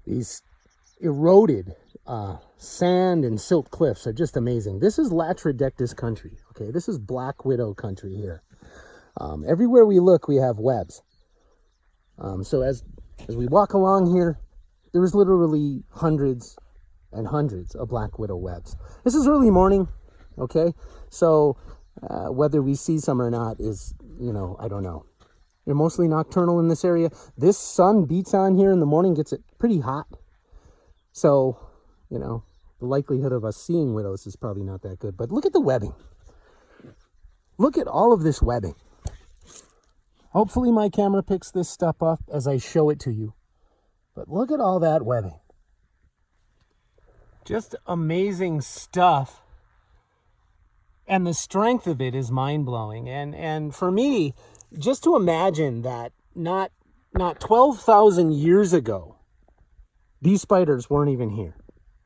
These eroded sand and silt cliffs are just amazing. This is Latrodectus country. Okay, this is black widow country here. Everywhere we look, we have webs. So as we walk along here, there's literally hundreds and hundreds of black widow webs. This is early morning, okay? So whether we see some or not is, I don't know. They're mostly nocturnal in this area. This sun beats on here in the morning, gets it pretty hot. So, the likelihood of us seeing widows is probably not that good. But look at the webbing. Look at all of this webbing. Hopefully my camera picks this stuff up as I show it to you. But look at all that webbing. Just amazing stuff. And the strength of it is mind-blowing. And for me, just to imagine that not 12,000 years ago, these spiders weren't even here.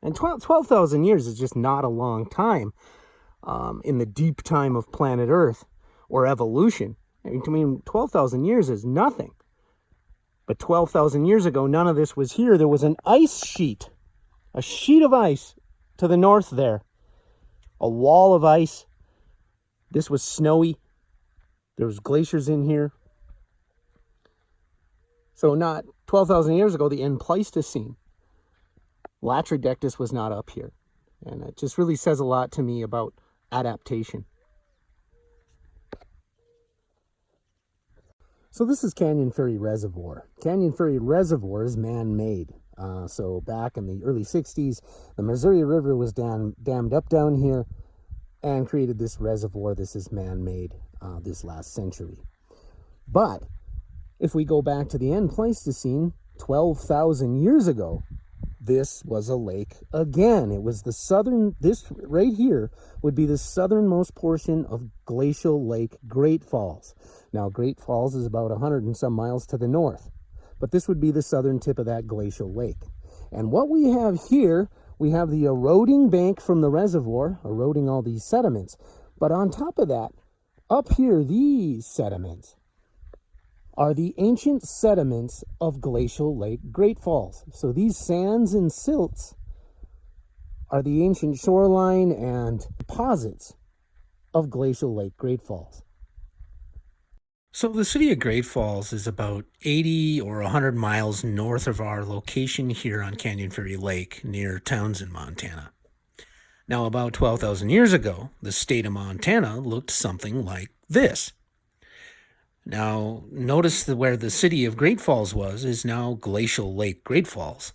And 12,000 years is just not a long time in the deep time of planet Earth or evolution. I mean, 12,000 years is nothing. But 12,000 years ago, none of this was here. There was an ice sheet, a sheet of ice to the north there, a wall of ice. This was snowy. There was glaciers in here. So not 12,000 years ago, the end Pleistocene. Latrodectus was not up here. And it just really says a lot to me about adaptation. So this is Canyon Ferry Reservoir. Canyon Ferry Reservoir is man-made. So back in the early 60s, the Missouri River was dammed up down here and created this reservoir. This is man-made this last century. But if we go back to the end Pleistocene, 12,000 years ago, this was a lake again. It was the southern, this right here would be the southernmost portion of Glacial Lake, Great Falls. Now, Great Falls is about 100 and some miles to the north, but this would be the southern tip of that glacial lake. And what we have here, we have the eroding bank from the reservoir, eroding all these sediments. But on top of that, up here, these sediments are the ancient sediments of Glacial Lake, Great Falls. So these sands and silts are the ancient shoreline and deposits of Glacial Lake, Great Falls. So the city of Great Falls is about 80 or 100 miles north of our location here on Canyon Ferry Lake near Townsend, Montana. Now, about 12,000 years ago, the state of Montana looked something like this. Now, notice that where the city of Great Falls was is now Glacial Lake, Great Falls,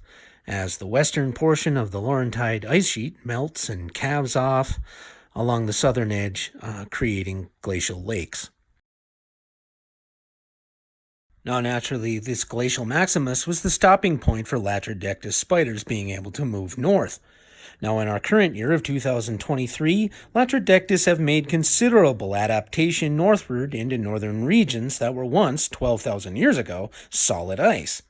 as the western portion of the Laurentide ice sheet melts and calves off along the southern edge, creating glacial lakes. Now, naturally, this glacial maximus was the stopping point for Latrodectus spiders being able to move north. Now, in our current year of 2023, Latrodectus have made considerable adaptation northward into northern regions that were once, 12,000 years ago, solid ice.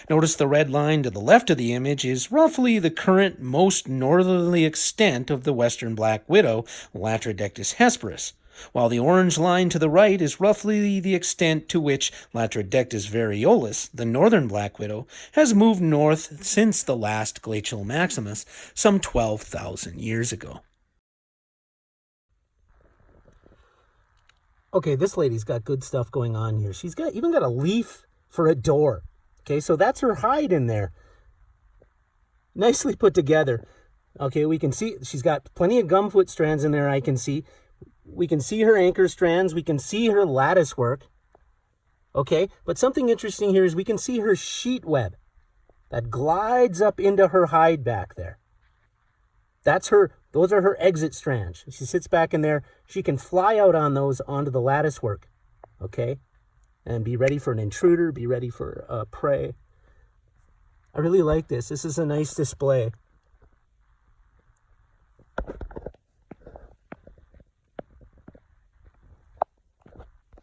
Notice the red line to the left of the image is roughly the current most northerly extent of the western black widow, Latrodectus hesperus, while the orange line to the right is roughly the extent to which Latrodectus variolus, the northern black widow, has moved north since the last glacial maximus some 12,000 years ago. Okay, this lady's got good stuff going on here. She's even got a leaf for a door. Okay, so that's her hide in there. Nicely put together. Okay, we can see she's got plenty of gumfoot strands in there, I can see. We can see her anchor strands. We can see her lattice work. Okay, but something interesting here is we can see her sheet web that glides up into her hide back there. Those are her exit strands. She sits back in there. She can fly out on those onto the lattice work. Okay, and be ready for an intruder, be ready for prey. I really like this. This is a nice display.